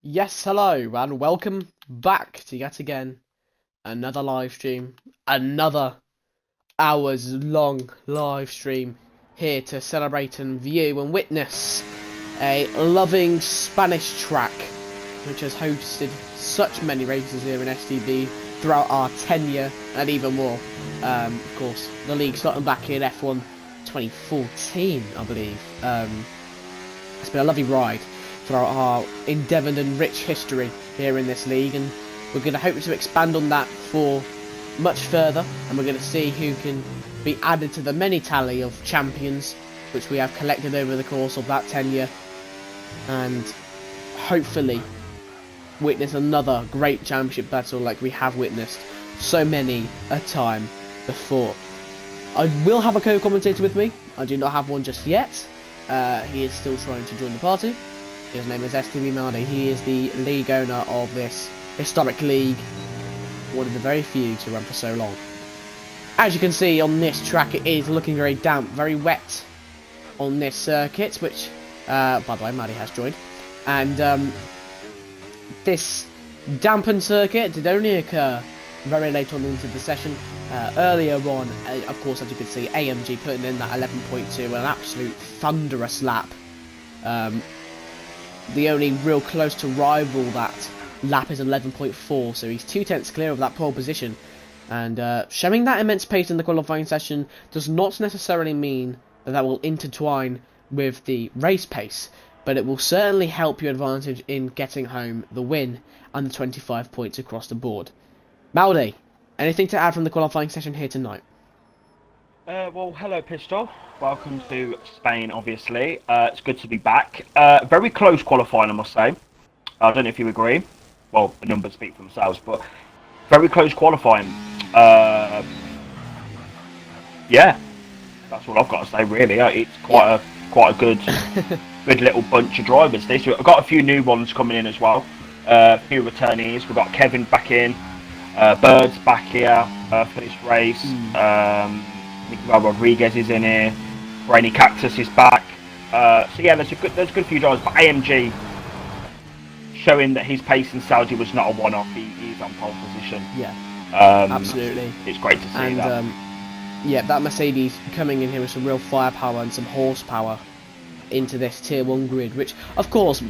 Yes, hello, and welcome back to yet again another live stream, another hours long live stream here to celebrate and view and witness a loving Spanish track which has hosted such many races here in STB throughout our tenure and even more. Of course, the league starting back in F1 2014, I believe. It's been a lovely ride throughout our endeavoured and rich history here in this league, and we're going to hope to expand on that for much further, and we're going to see who can be added to the many tally of champions which we have collected over the course of that tenure, and hopefully witness another great championship battle like we have witnessed so many a time before. I will have a co-commentator with me. I do not have one just yet. He is still trying to join the party. His name is STB Mardy. He is the league owner of this historic league, one of the very few to run for so long. As you can see on this track, it is looking very damp, very wet on this circuit, which, by the way, Mardy has joined. And this dampened circuit did only occur very late on into the session. Earlier on, of course, as you can see, AMG putting in that 11.2, an absolute thunderous lap. The only real close to rival that lap is 11.4, so he's 2/10 clear of that pole position. And showing that immense pace in the qualifying session does not necessarily mean that will intertwine with the race pace, but it will certainly help your advantage in getting home the win and the 25 points across the board. Maldy, anything to add from the qualifying session here tonight? Well, hello, Pistol. Welcome to Spain, obviously. It's good to be back. Very close qualifying, I must say. I don't know if you agree. Well, the numbers speak for themselves, but very close qualifying. Yeah, that's what I've got to say, really. It's quite a good little bunch of drivers. This I've got a few new ones coming in as well. A few returnees. We've got Kevin back in. Bird's back here for this race. Nicolas Rodriguez is in here. Brainy Cactus is back. So yeah, there's a good few drivers. But AMG showing that his pace in Saudi was not a one-off. He's on pole position. Yeah, absolutely. It's great to see that. Yeah, that Mercedes coming in here with some real firepower and some horsepower into this Tier 1 grid, which, of course,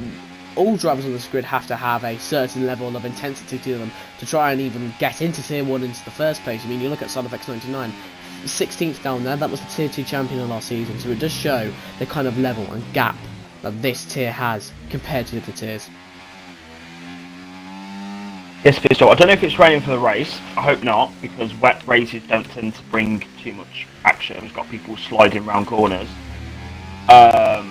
all drivers on this grid have to have a certain level of intensity to them to try and even get into Tier 1 into the first place. I mean, you look at X 99, 16th down there, that was the Tier 2 champion of last season, so it does show the kind of level and gap that this tier has compared to the other tiers. Yes, Pistol. I don't know if it's raining for the race. I hope not, because wet races don't tend to bring too much action. It's got people sliding around corners. I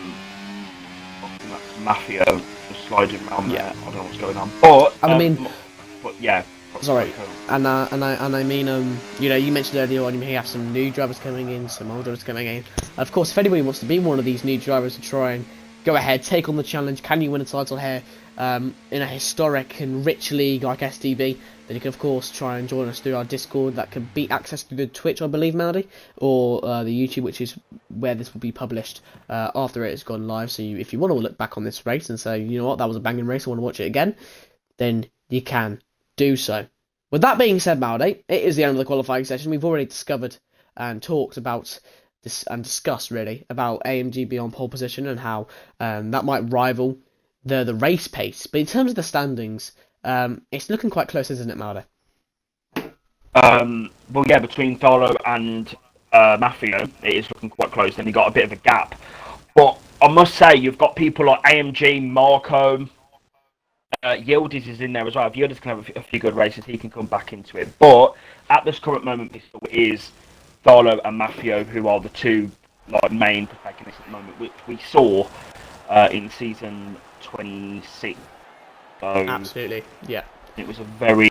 think that's Mafia just sliding around there. I don't know what's going on, but yeah. Sorry, and I mean, you know, you mentioned earlier on you may have some new drivers coming in, some old drivers coming in. Of course, if anybody wants to be one of these new drivers to try and go ahead, take on the challenge, can you win a title here in a historic and rich league like STB, then you can of course try and join us through our Discord that can be accessed through the Twitch, I believe, Melody, or the YouTube, which is where this will be published after it has gone live. So if you want to look back on this race and say, you know what, that was a banging race, I want to watch it again, then you can do so. With that being said, Maldy, it is the end of the qualifying session. We've already discovered and talked about this and discussed really about AMG being on pole position and how that might rival the race pace. But in terms of the standings, it's looking quite close, isn't it, Maldy? Well, yeah, between Tholo and Mafia, it is looking quite close. Then you got a bit of a gap. But I must say, you've got people like AMG, Marco. Yildiz is in there as well. If Yildiz can have a few good races, he can come back into it. But at this current moment, it is Tholo and Mafio who are the two main protagonists at the moment, which we saw in season 26. So Absolutely, yeah. It was a very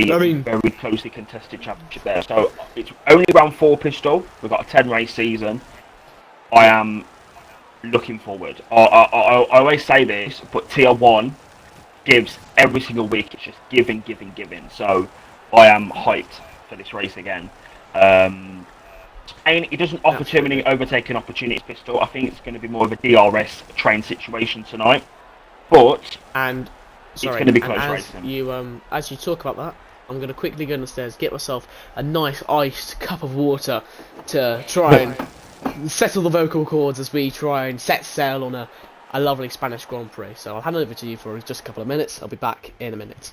closely contested championship there. So it's only round 4, Pistol. We've got a 10-race season. I am looking forward. I always say this, but Tier 1 gives every single week. It's just giving. So I am hyped for this race again. And it doesn't offer too many overtaking opportunities, Pistol. I think it's going to be more of a DRS train situation tonight. But Sorry, going to be and close racing. as you talk about that, I'm going to quickly go downstairs, get myself a nice iced cup of water to try and settle the vocal cords as we try and set sail on a lovely Spanish Grand Prix. So I'll hand over to you for just a couple of minutes. I'll be back in a minute.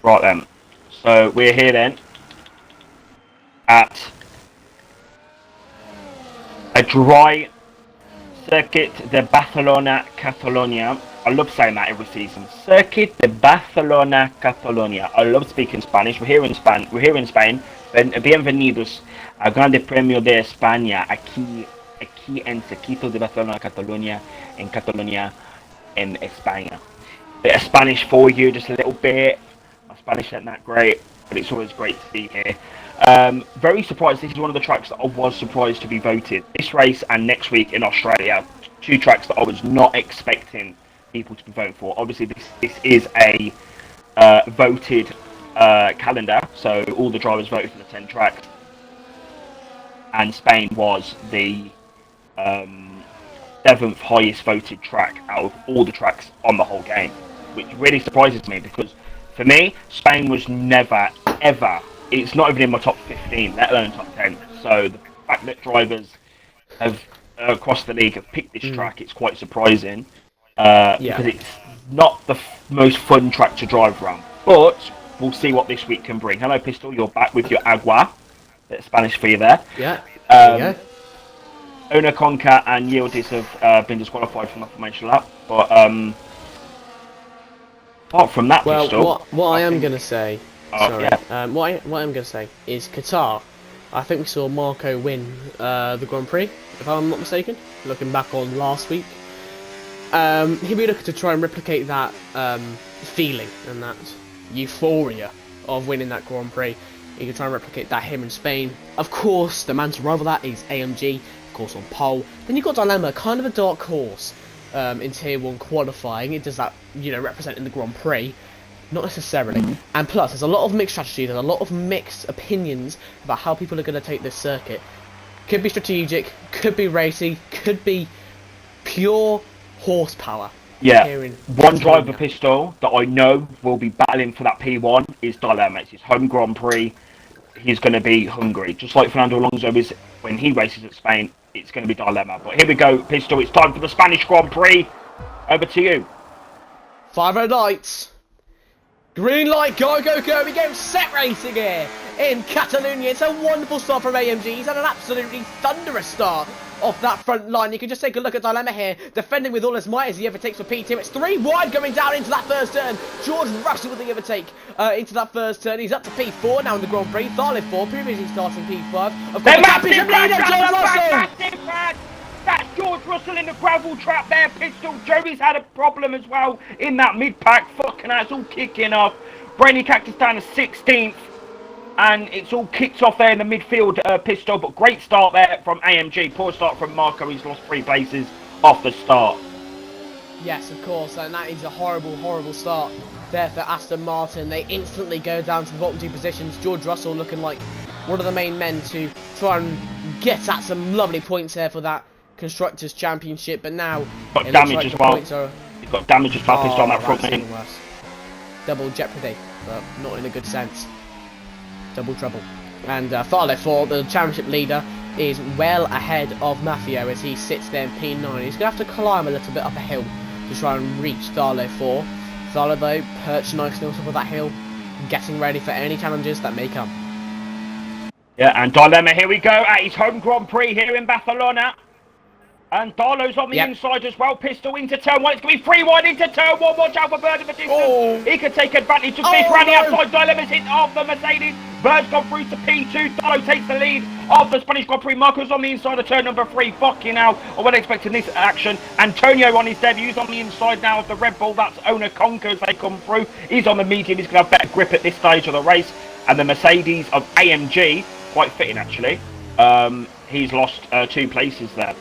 Right then. So we're here then at a dry Circuit de Barcelona, Catalonia. I love saying that every season. Circuit de Barcelona, Catalonia. I love speaking Spanish. We're here in Spain. Bienvenidos al Grande Premio de España. Aquí en Circuito de Barcelona, Catalonia, en Catalonia, en España. Bit of Spanish for you, just a little bit. My Spanish isn't that great, but it's always great to be here. Very surprised. This is one of the tracks that I was surprised to be voted. This race and next week in Australia, two tracks that I was not expecting people to be voting for. Obviously, this is a voted calendar, so all the drivers voted for the 10 tracks, and Spain was the 7th highest voted track out of all the tracks on the whole game, which really surprises me because for me, Spain was never ever. It's not even in my top 15, let alone top 10. So the fact that drivers have across the league have picked this track, it's quite surprising because it's not the most fun track to drive around. But we'll see what this week can bring. Hello, Pistol. You're back with your Agua. Bit of Spanish for you there. Yeah. There you go. Ona Conca and Yildiz have been disqualified from the formation lap. But apart from that, Pistol, what I am going to say. Sorry. Yeah. What I'm going to say is Qatar. I think we saw Marco win the Grand Prix, if I'm not mistaken. Looking back on last week, he'll be looking to try and replicate that feeling and that euphoria of winning that Grand Prix. He can try and replicate that here in Spain. Of course, the man to rival that is AMG, of course on pole. Then you've got Dilemma, kind of a dark horse in Tier 1 qualifying. It does that, represent in the Grand Prix. Not necessarily. And plus, there's a lot of mixed strategy, there's a lot of mixed opinions about how people are going to take this circuit. Could be strategic, could be racy, could be pure horsepower. Yeah, one driver, Pistol, that I know will be battling for that P1 is Dilemma. It's his home Grand Prix. He's going to be hungry. Just like Fernando Alonso is when he races at Spain, it's going to be Dilemma. But here we go, Pistol. It's time for the Spanish Grand Prix. Over to you. 5 lights. Green light, go, go, go. We go set racing here in Catalonia. It's a wonderful start from AMG. He's had an absolutely thunderous start off that front line. You can just take a look at Dilemma here, defending with all his might as he overtakes for P2. It's 3 wide going down into that first turn. George Russell with the overtake into that first turn. He's up to P4 now in the Grand Prix. Tharley 4, previously starting P5. Of course, the championship leader, George Russell! That's George Russell in the gravel trap there, Pistol. Joey's had a problem as well in that mid-pack. Fucking hell, it's all kicking off. Brainy Cactus down to 16th. And it's all kicked off there in the midfield, Pistol. But great start there from AMG. Poor start from Marco. He's lost 3 places off the start. Yes, of course. And that is a horrible, horrible start there for Aston Martin. They instantly go down to the bottom 2 positions. George Russell looking like one of the main men to try and get at some lovely points there for that Constructors' Championship, but now got damage as well. He's got damage as well, Pistol, on that front end. Double jeopardy, but not in a good sense. Double trouble. And Tharley 4, the championship leader, is well ahead of Maffeo as he sits there in P9. He's going to have to climb a little bit up a hill to try and reach Tharley 4. Tharley, though, perched nicely on top of that hill, getting ready for any challenges that may come. Yeah, and Dilemma, here we go at his home Grand Prix here in Barcelona. And Darlow's on the inside as well. Pistol into turn 1. It's going to be 3 wide into turn 1. Watch out for Bird in the distance. He can take advantage of this. Round the outside, Dilemma's hit off the Mercedes. Bird's gone through to P2. Darlow takes the lead of the Spanish Grand Prix. Marco's on the inside of turn number 3. Fucking hell. I wasn't expecting this action. Antonio on his debut. He's on the inside now of the Red Bull. That's Ona Conca as they come through. He's on the medium. He's going to have better grip at this stage of the race. And the Mercedes of AMG, quite fitting actually. He's lost 2 places there.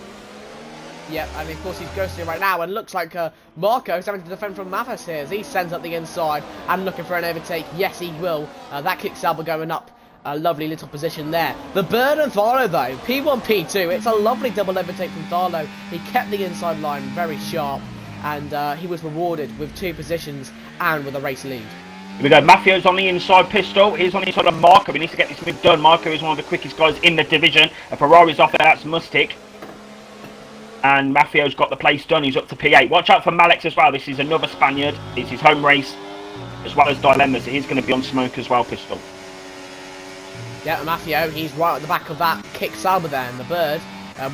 Yep, and of course he's ghosting right now, and looks like Marco's having to defend from Mathis here as he sends up the inside and looking for an overtake. Yes, he will. That kicks Alba going up. A lovely little position there. The Bird and Tharlow though, P1, P2. It's a lovely double overtake from Tharlow. He kept the inside line very sharp. and he was rewarded with 2 positions and with a race lead. Here we go, Maffio's on the inside, Pistol. He's on the inside of Marco. He needs to get this move done. Marco is one of the quickest guys in the division. A Ferrari's off there, that's Mustic. And Maffio's got the place done. He's up to P8. Watch out for Malex as well. This is another Spaniard. It's his home race, as well as Dilemmas. He's going to be on smoke as well, Pistol. Yeah, Maffio, he's right at the back of that kick Sauber there, and the Bird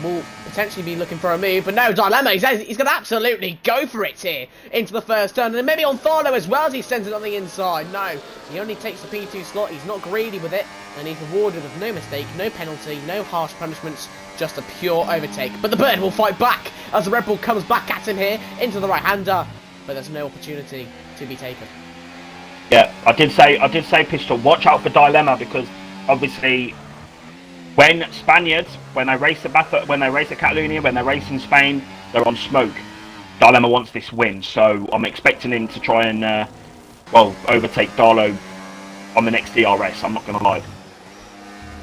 will potentially be looking for a move, but no, Dilemma, he's going to absolutely go for it here into the first turn, and then maybe on Tharlo as well as he sends it on the inside. No, he only takes the P2 slot, he's not greedy with it, and he's rewarded with no mistake, no penalty, no harsh punishments, just a pure overtake. But the Bird will fight back as the Red Bull comes back at him here into the right-hander, but there's no opportunity to be taken. Yeah, I did say, Pistol, watch out for Dilemma, because obviously when Spaniards, when they race at Catalonia, when they race in Spain, they're on smoke. Dilemma wants this win, so I'm expecting him to try and, overtake Darlow on the next DRS, I'm not going to lie.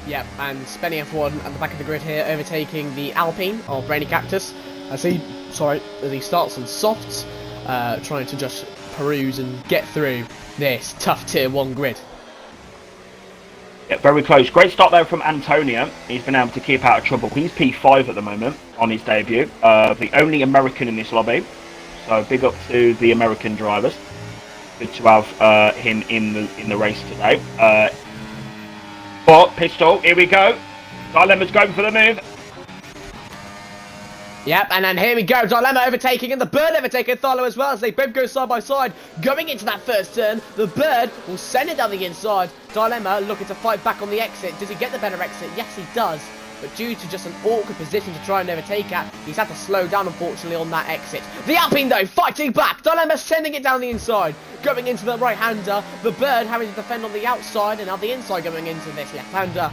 Yep, and Spenny F1 at the back of the grid here, overtaking the Alpine of Brainy Cactus, as he starts on softs, trying to just peruse and get through this tough Tier 1 grid. Yeah, very close. Great start there from Antonio. He's been able to keep out of trouble. He's P5 at the moment on his debut. The only American in this lobby. So big up to the American drivers. Good to have him in the race today. But Pistol, here we go. Dilemma's going for the move. Yep, and then here we go, Dilemma overtaking and the Bird overtaking Tharlo as well as they both go side by side. Going into that first turn, the Bird will send it down the inside. Dilemma looking to fight back on the exit. Does he get the better exit? Yes, he does. But due to just an awkward position to try and overtake at, he's had to slow down, unfortunately, on that exit. The Alpine, though, fighting back. Dilemma sending it down the inside. Going into the right-hander. The Bird having to defend on the outside, and now the inside going into this left-hander.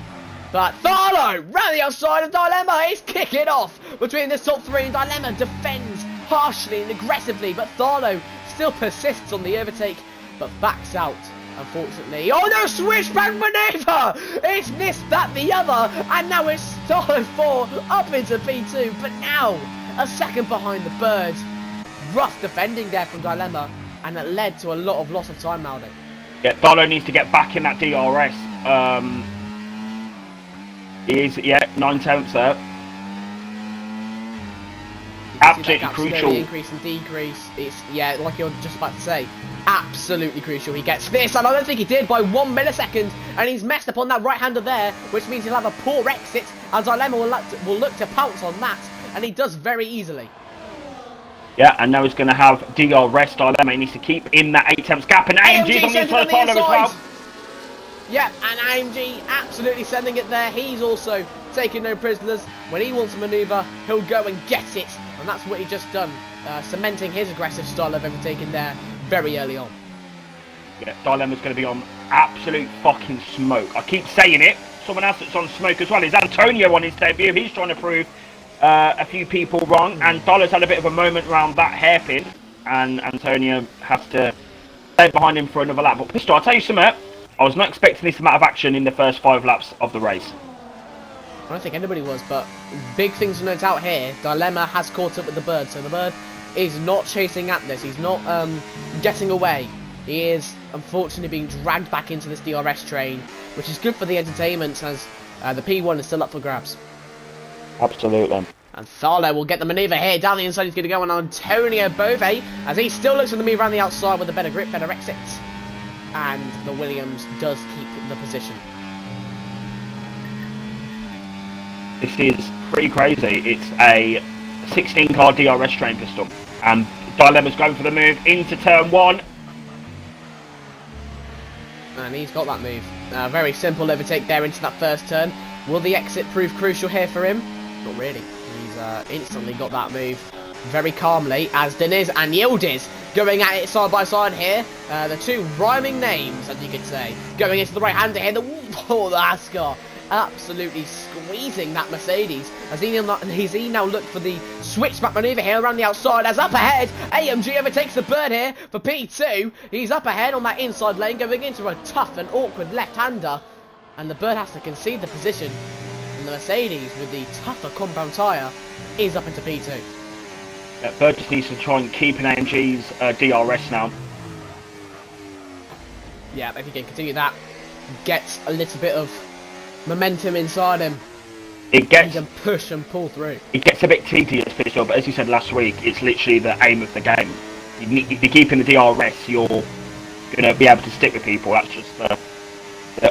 But Tharlo, round the outside of Dilemma, he's kicking off between this top 3, and Dilemma defends harshly and aggressively, but Tharlo still persists on the overtake, but backs out, unfortunately. Oh no, switchback manoeuvre! It's this, that, the other, and now it's Tharlo 4 up into P2, but now a second behind the Bird. Rough defending there from Dilemma, and it led to a lot of loss of time, Maldi. Yeah, Tharlo needs to get back in that DRS. He is, 9/10 there. Absolutely crucial. Increase and decrease. It's, like you're just about to say, absolutely crucial. He gets this, and I don't think he did by 1 millisecond, and he's messed up on that right-hander there, which means he'll have a poor exit, and Dilemma will look to pounce on that, and he does very easily. Yeah, and now he's going to have DRS. Dilemma. He needs to keep in that 8/10 gap, and AMG's on the inside of Tharlo as well. Yep, and AMG absolutely sending it there. He's also taking no prisoners. When he wants a manoeuvre, he'll go and get it. And that's what he just done, cementing his aggressive style of overtaking there very early on. Yeah, Dilemma's going to be on absolute fucking smoke. I keep saying it. Someone else that's on smoke as well is Antonio on his debut. He's trying to prove a few people wrong. And Dilemma's had a bit of a moment around that hairpin. And Antonio has to stay behind him for another lap. But Pistol, I'll tell you something. I was not expecting this amount of action in the first 5 laps of the race. I don't think anybody was, but big things to note out here. Dilemma has caught up with the Bird, so the Bird is not chasing at this. He's not getting away. He is, unfortunately, being dragged back into this DRS train, which is good for the entertainment, as the P1 is still up for grabs. Absolutely. And Tharlo will get the manoeuvre here. Down the inside, he's going to go on Antonio Bove, as he still looks for the move around the outside with a better grip, better exit. And the Williams does keep the position. This is pretty crazy. It's a 16-car DRS train, Pistol. And Dilemma's going for the move into turn 1. And he's got that move. Very simple overtake there into that first turn. Will the exit prove crucial here for him? Not really. He's instantly got that move very calmly, as Deniz and Yildiz going at it side by side here. The two rhyming names, as you could say. Going into the right-hander here. The Ascar absolutely squeezing that Mercedes as he now looked for the switchback manoeuvre here around the outside. As up ahead, AMG overtakes the Bird here for P2. He's up ahead on that inside lane, going into a tough and awkward left-hander, and the Bird has to concede the position, and the Mercedes with the tougher compound tyre is up into P2. Bird just needs to try and keep an AMG's DRS now. Yeah, if he can continue that, gets a little bit of momentum inside him. He can push and pull through. It gets a bit tedious, Pistol, but as you said last week, it's literally the aim of the game. If you're keeping the DRS, you're going to be able to stick with people. That's just the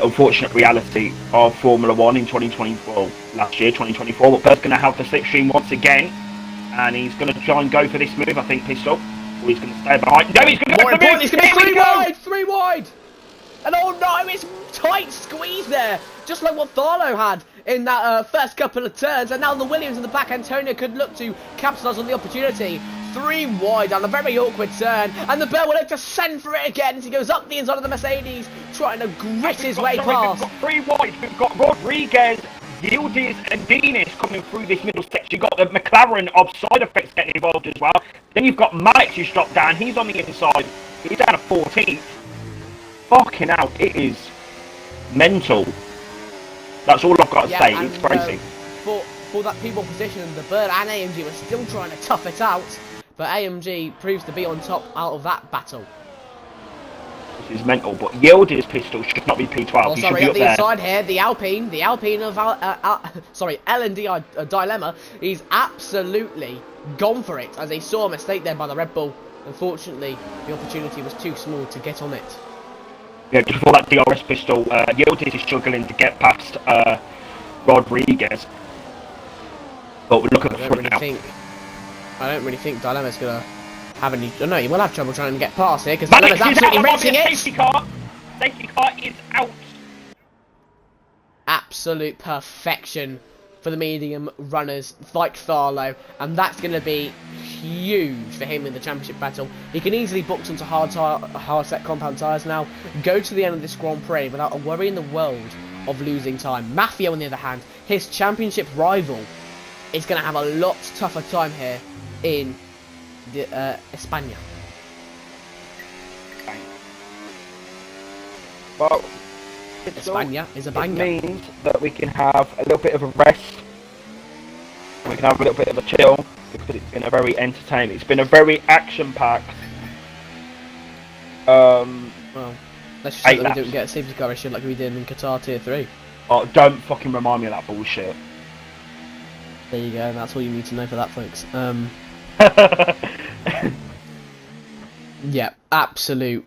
unfortunate reality of Formula 1 in 2024. Last year, 2024, but Bird's going to have the slipstream once again, and he's going to try and go for this move, I think, Pistol. Or he's going to stay behind. No, he's going to go for the move! He's going to be three wide! And oh no, it's tight squeeze there! Just like what Tharlo had in that first couple of turns, and now the Williams in the back, Antonio could look to capitalise on the opportunity. 3 wide on a very awkward turn, and the Bird will look to send for it again as he goes up the inside of the Mercedes, trying to grit his way past. We've got 3 wide, we've got Rodriguez, Yildiz and Dinas coming through this middle section. You've got the McLaren of side effects getting involved as well. Then you've got Max who's dropped down, he's on the inside, he's down to 14th. Fucking hell, it is mental. That's all I've got to say, it's crazy. For that P1 position, the Bird and AMG were still trying to tough it out, but AMG proves to be on top out of that battle. This is mental, but Yildiz Pistol should not be P12. Oh, sorry, up the inside here, the Alpine of L&D Dilemma, he's absolutely gone for it, as he saw a mistake there by the Red Bull. Unfortunately, the opportunity was too small to get on it. Yeah, just before that DRS Pistol, Yildiz is struggling to get past Rodriguez. But we're looking at the front now. I don't really think Dilemma's going to have any... No, he will have trouble trying to get past here, because Dilemma's absolutely racing it! Safety car is out! Absolute perfection for the medium runners like Tharlo, and that's going to be huge for him in the championship battle. He can easily box onto hard set compound tyres now, go to the end of this Grand Prix without a worry in the world of losing time. Mafia, on the other hand, his championship rival, is going to have a lot tougher time here in the España. Well, España is a banger. It means that we can have a little bit of a rest. We can have a little bit of a chill, because it's been a very entertaining. It's been a very action-packed. Well, let's just hope that we don't get a safety car issue like we did in Qatar Tier 3. Oh, don't fucking remind me of that bullshit. There you go, and that's all you need to know for that, folks. Yeah, absolute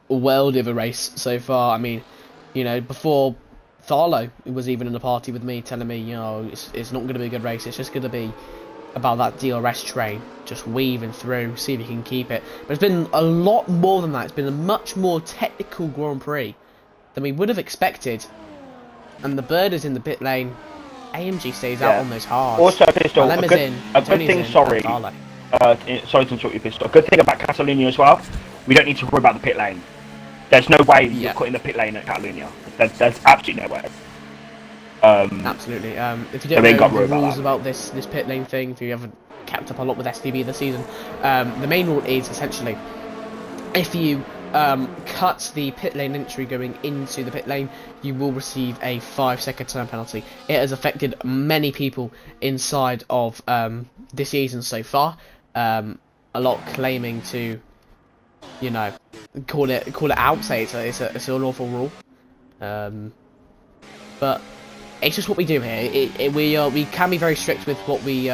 world of a race so far. I mean, you know, before Tharlo was even in the party with me, telling me, you know, it's not going to be a good race. It's just going to be about that DRS train, just weaving through, see if you can keep it. But it's been a lot more than that. It's been a much more technical Grand Prix than we would have expected. And the Bird is in the pit lane. AMG stays out on those hards. Also, Pistol, a good thing, sorry to interrupt you, Pistol. A good thing about Catalonia as well, we don't need to worry about the pit lane. There's no way you're cutting the pit lane at Catalonia. There's absolutely no way. Absolutely. If you don't know the rules about this pit lane thing, if you haven't kept up a lot with STB this season, the main rule is essentially, if you cut the pit lane entry going into the pit lane, you will receive a 5-second time penalty. It has affected many people inside of this season so far. A lot claiming to, you know, call it out, say it's an awful rule. But it's just what we do here. We can be very strict with what we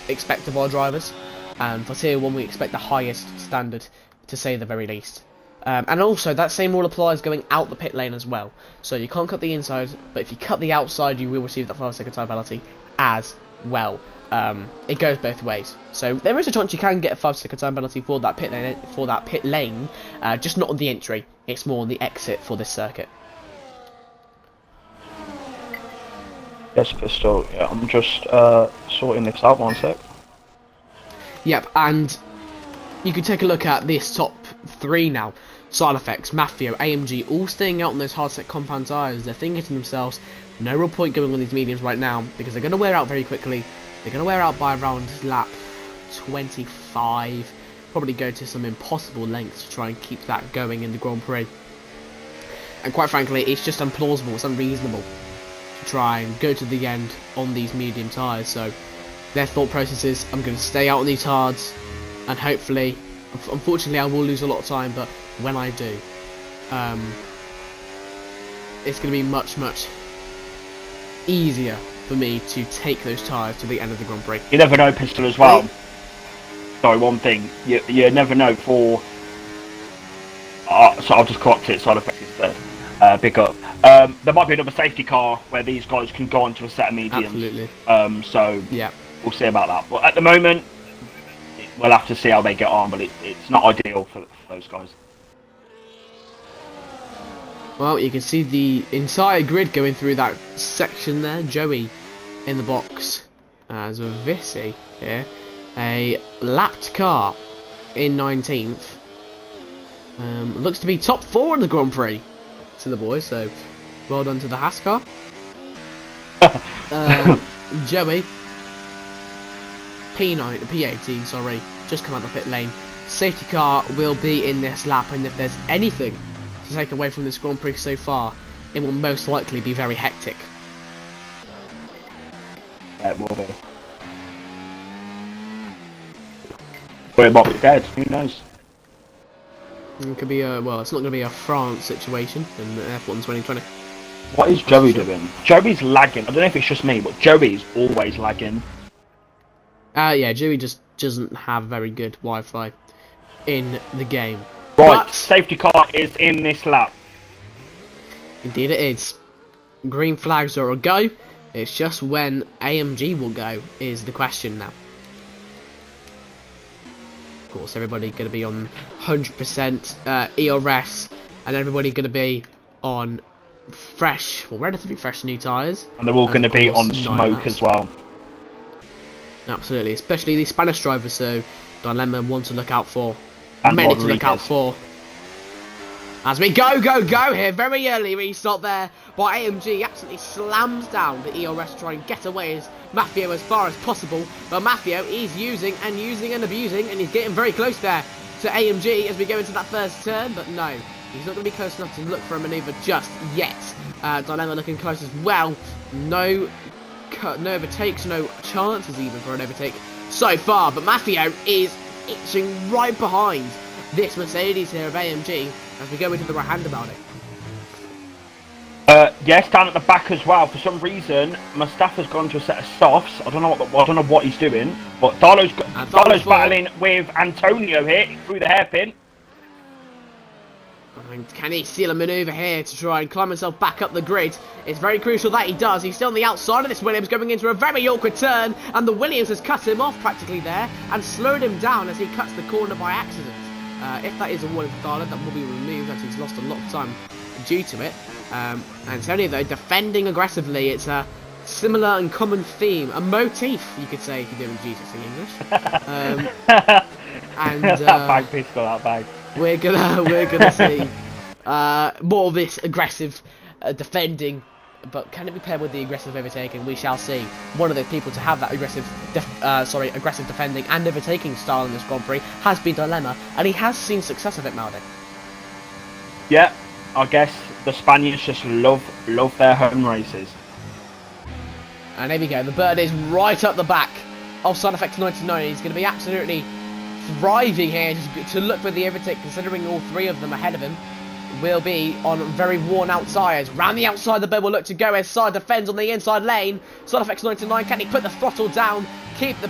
expect of our drivers, and for Tier 1 we expect the highest standard, to say the very least. And also, that same rule applies going out the pit lane as well. So you can't cut the inside, but if you cut the outside, you will receive that 5-second time penalty as well. It goes both ways. So there is a chance you can get a 5-second time penalty for that pit lane, just not on the entry. It's more on the exit for this circuit. Yes, Pistol. Yeah, I'm just sorting this out 1 sec. Yep, and you can take a look at this top 3 now. Side effects, Mafia, AMG, all staying out on those hard set compound tyres. They're thinking to themselves, no real point going on these mediums right now, because they're going to wear out very quickly. They're going to wear out by around lap 25. Probably go to some impossible lengths to try and keep that going in the Grand Prix. And quite frankly, it's just implausible, it's unreasonable to try and go to the end on these medium tyres. So their thought process is, I'm going to stay out on these hards, and hopefully, unfortunately, I will lose a lot of time. But when I do, it's going to be much easier for me to take those tyres to the end of the Grand Prix. You never know, Pistol, as well. Sorry, one thing. You never know for... so I'll just correct it, side effect instead. Big up. There might be another safety car where these guys can go onto a set of mediums. Absolutely. So yeah, we'll see about that. But at the moment, we'll have to see how they get on, but it's not ideal for those guys. Well, you can see the entire grid going through that section there. Joey in the box as a Vissy here. A lapped car in 19th. Looks to be top 4 in the Grand Prix to the boys, so well done to the Haas car. Joey, P18, sorry, just come out the pit lane. Safety car will be in this lap, and if there's anything to take away from this Grand Prix so far, it will most likely be very hectic. It will be. But it might be dead, who knows? It could be a, well, it's not going to be a France situation in the F1 2020. What is Joey doing? Joey's lagging. I don't know if it's just me, but Joey's always lagging. Yeah, Joey just doesn't have very good Wi-Fi in the game. Right, But safety car is in this lap. Indeed it is. Green flags are a go. It's just when AMG will go is the question now. Of course, everybody going to be on 100% ERS, and everybody going to be on fresh, well, relatively fresh new tyres. And they're all going to be on smoke as well. Absolutely, especially the Spanish drivers, so Dilemma one to look out for. And Many Rodriguez. to look out for. As we go here, very early restart there by AMG, absolutely slams down the ERS to try and get away as Maffio as far as possible. But Maffio is using and abusing, and he's getting very close there to AMG as we go into that first turn, but no, he's not going to be close enough to look for a manoeuvre just yet. Dilemma looking close as well. No overtakes, no chances even for an overtake so far, but Maffio is itching right behind this Mercedes here of AMG as we go into the right hand about it. Yes, down at the back as well. For some reason, Mustafa's gone to a set of softs. I don't know what he's doing, but Darlow's battling with Antonio here through the hairpin. And can he steal a manoeuvre here to try and climb himself back up the grid? It's very crucial that he does. He's still on the outside of this Williams, going into a very awkward turn, and the Williams has cut him off practically there and slowed him down as he cuts the corner by accident. If that is a warning for Darlow, that will be removed as he's lost a lot of time due to it. And Antonio, though, defending aggressively. It's a similar and common theme, a motif, you could say, if you're doing Jesus in English. And that bag pistol, that bag. We're gonna see more of this aggressive defending, but can it be paired with the aggressive overtaking? We shall see. One of the people to have that aggressive defending and overtaking style in this Grand Prix has been Dilemma, and he has seen success of it, Maldi. Yeah, I guess the Spaniards just love their home races. And there we go. The bird is right up the back of Side Effect 99. He's going to be absolutely thriving here to look for the overtake, considering all three of them ahead of him will be on very worn out tyres. Round the outside, the bird will look to go as Side defends on the inside lane. Side Effect 99, can he put the throttle down, keep the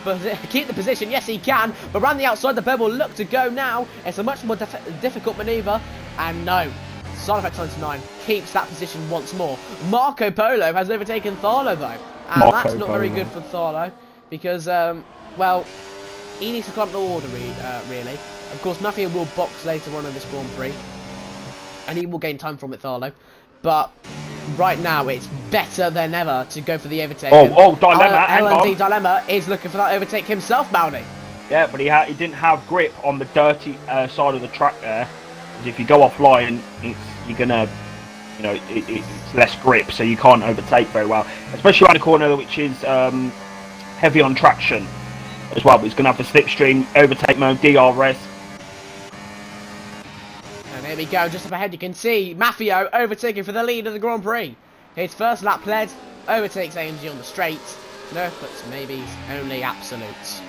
position? Yes, he can, but round the outside, the bird will look to go now. It's a much more difficult manoeuvre, and no, Side Effect 99 keeps that position once more. Marco Polo has overtaken Tharlo, though, and that's not very good for Tharlo, because, well, he needs to climb the order, really. Of course, Maffio will box later on in this Grand Prix, and he will gain time from it, Tharlo. But right now, it's better than ever to go for the overtake. Dilemma, hang on. LND Dilemma is looking for that overtake himself, Maldi. Yeah, but he didn't have grip on the dirty side of the track there. Because if you go offline, you're gonna, it's less grip, so you can't overtake very well. Especially around a corner which is heavy on traction as well, but he's going to have the slipstream, overtake mode, DRS. And there we go, just up ahead you can see Maffio overtaking for the lead of the Grand Prix. His first lap led, overtakes AMG on the straights. No puts, maybes, only absolutes.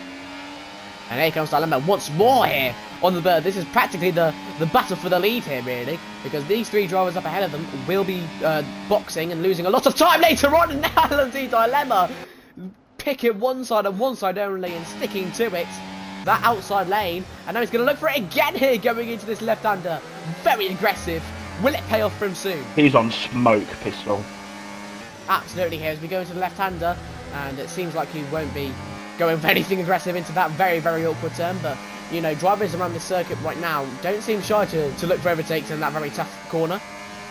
And here comes Dilemma once more here on the bird. This is practically the battle for the lead here, really, because these three drivers up ahead of them will be boxing and losing a lot of time later on. And now LMD Dilemma picking one side and one side only and sticking to it. That outside lane, and now he's going to look for it again here going into this left-hander. Very aggressive. Will it pay off for him soon? He's on smoke, Pistol. Absolutely here as we go into the left-hander, and it seems like he won't be going for anything aggressive into that very, very awkward turn, but, you know, drivers around the circuit right now don't seem shy to look for overtakes in that very tough corner.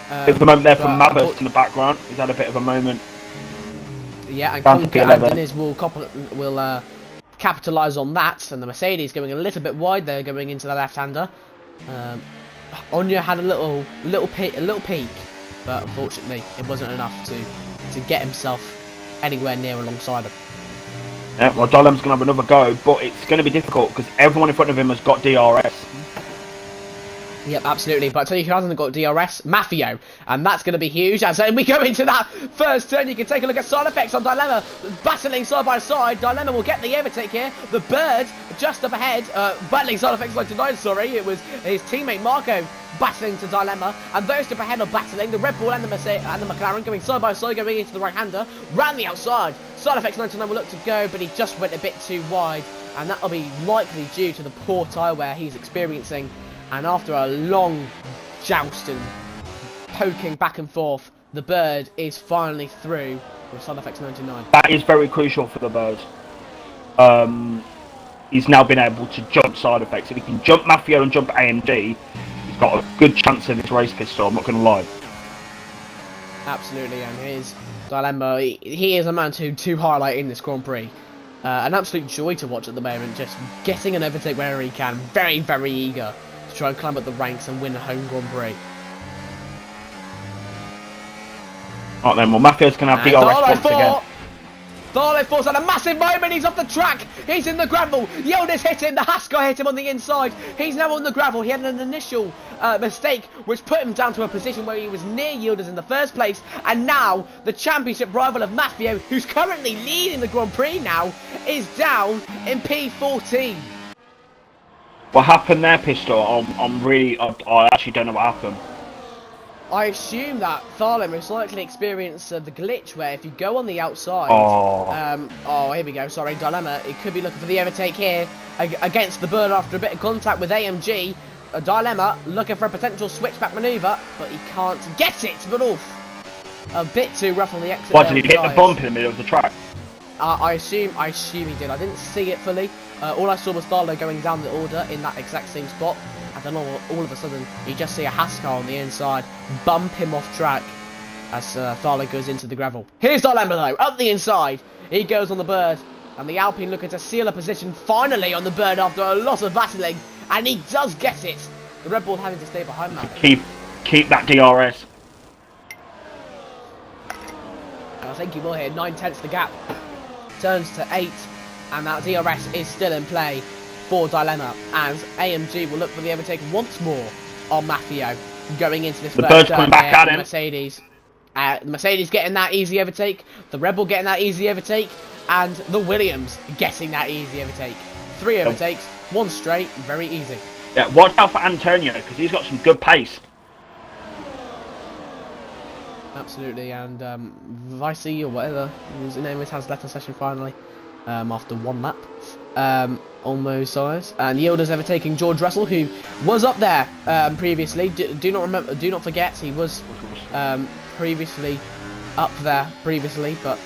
There's the moment there from Mabbott in the background. He's had a bit of a moment. Yeah, and Conker and Diniz will capitalise on that, and the Mercedes going a little bit wide there going into the left-hander. Anya had a little peak, but unfortunately it wasn't enough to get himself anywhere near alongside him. Yeah, well, Dolem's going to have another go, but it's going to be difficult because everyone in front of him has got DRS. Yep, absolutely. But I tell you who hasn't got DRS? Mafio. And that's going to be huge. As we go into that first turn, you can take a look at side effects on Dilemma. Battling side by side. Dilemma will get the overtake here. The Bird just up ahead. Battling side effects like tonight, sorry. It was his teammate Marco battling to Dilemma. And those two up ahead are battling. The Red Bull and the Mercedes and the McLaren going side by side, going into the right-hander. Round the outside. Side effects 99 will look to go, but he just went a bit too wide. And that'll be likely due to the poor tyre wear he's experiencing. And after a long joust and poking back and forth, the Bird is finally through with side effects 99. That is very crucial for the Bird. He's now been able to jump side effects. If he can jump Mafia and jump AMD, he's got a good chance of this race, Pistol, I'm not going to lie. Absolutely, and his Dilemma, he is a man to highlight in this Grand Prix. An absolute joy to watch at the moment, just getting an overtake wherever he can. Very, very eager to try and climb up the ranks and win a home Grand Prix. Right then, well, Mafia's going to have DRS once again. Tharlo force at a massive moment, he's off the track, he's in the gravel, Yildiz hit him, the Haskell hit him on the inside, he's now on the gravel. He had an initial mistake which put him down to a position where he was near Yildiz in the first place, and now the championship rival of Mafio, who's currently leading the Grand Prix now, is down in P14. What happened there, Pistol? I actually don't know what happened. I assume that Tharlo most likely experienced the glitch where if you go on the outside... here we go, sorry, Dilemma. It could be looking for the overtake here against the Bird after a bit of contact with AMG. Dilemma looking for a potential switchback manoeuvre, but he can't get it, but off. A bit too rough on the exit. Why, did he hit the bump in the middle of the track? I assume he did. I didn't see it fully. All I saw was Tharlo going down the order in that exact same spot. And then all of a sudden, you just see a Haskell on the inside bump him off track as Tharlo goes into the gravel. Here's Dilemma though, up the inside. He goes on the Bird. And the Alpine looking to seal a position finally on the Bird after a lot of battling. And he does get it. The Red Bull having to stay behind now. Keep that DRS. And I think he will here. 9/10 the gap. Turns to 8. And that DRS is still in play for Dilemma, as AMG will look for the overtake once more on Mafio going into this first turn back at him. Mercedes. Mercedes getting that easy overtake, the Red Bull getting that easy overtake, and the Williams getting that easy overtake. 3 overtakes, 1 straight, very easy. Yeah, watch out for Antonio, because he's got some good pace. Absolutely, and Vicey, or whatever his name is, has left the session finally. After 1 lap on those sides, and Yildiz overtaking George Russell, who was up there previously. Do not forget he was previously up there but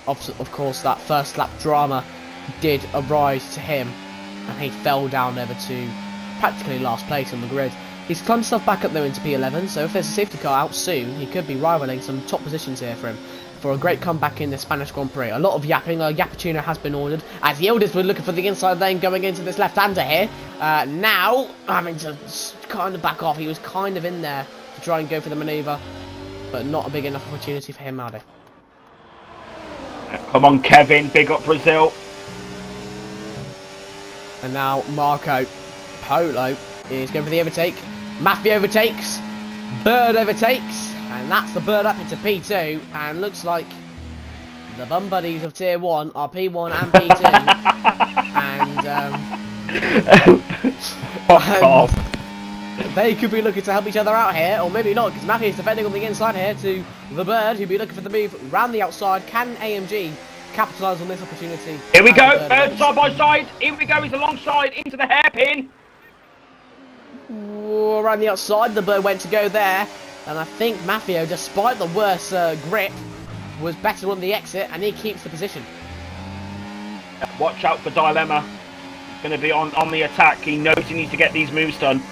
of course that first lap drama did arise to him, and he fell down over to practically last place on the grid. He's climbed himself back up though into P11, so if there's a safety car out soon, he could be rivaling some top positions here for him. For a great comeback in the Spanish Grand Prix. A lot of yapping. Yappuccino has been ordered. As Yildiz was looking for the inside lane going into this left-hander here. Now, having to kind of back off. He was kind of in there to try and go for the manoeuvre. But not a big enough opportunity for him, Aldi. Come on, Kevin. Big up Brazil. And now Marco Polo is going for the overtake. Mafia overtakes. Bird overtakes. And that's the Bird up into P2, and looks like the bum buddies of Tier 1 are P1 and P2. Fuck off. They could be looking to help each other out here, or maybe not, because Matthew is defending on the inside here to the Bird, who'd be looking for the move round the outside. Can AMG capitalise on this opportunity? Here we go, Bird side by side. Here we go, he's alongside into the hairpin. Around the outside, the Bird went to go there, and I think Matthew, despite the worse grip, was better on the exit, and he keeps the position. Watch out for Dilemma. He's going to be on the attack. He knows he needs to get these moves done.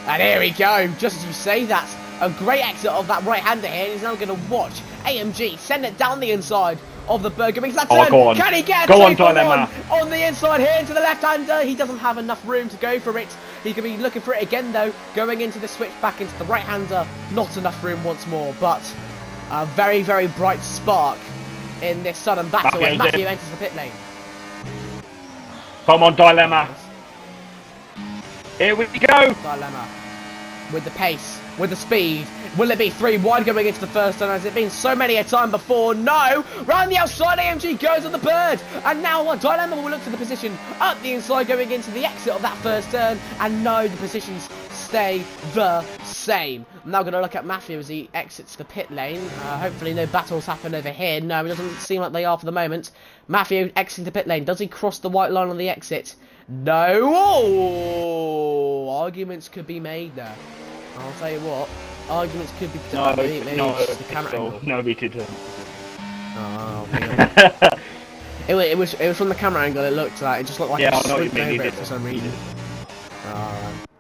And here we go, just as you say, that's a great exit of that right-hander here, and he's now going to watch AMG send it down the inside of the Bird. Go on. Can he get go on, Dilemma. On the inside here into the left-hander? He doesn't have enough room to go for it. He could be looking for it again, though, going into the switch back into the right-hander. Not enough room once more, but a very, very bright spark in this sudden battle as Matthew enters the pit lane. Come on, Dilemma. Here we go. Dilemma. With the pace, with the speed. Will it be 3 wide going into the first turn? Has it been so many a time before? No! Round the outside, AMG goes on the Bird. And now Dilemma will look for the position up the inside going into the exit of that first turn. And no, the positions stay the same. I'm now going to look at Matthew as he exits the pit lane. Hopefully no battles happen over here. No, it doesn't seem like they are for the moment. Matthew exiting the pit lane. Does he cross the white line on the exit? No! Oh, arguments could be made there. I'll tell you what. Arguments could be... No, maybe it's the camera angle. No, we didn't. Oh, it was from the camera angle. It looked like it just looked like yeah, he swooped over it for some reason.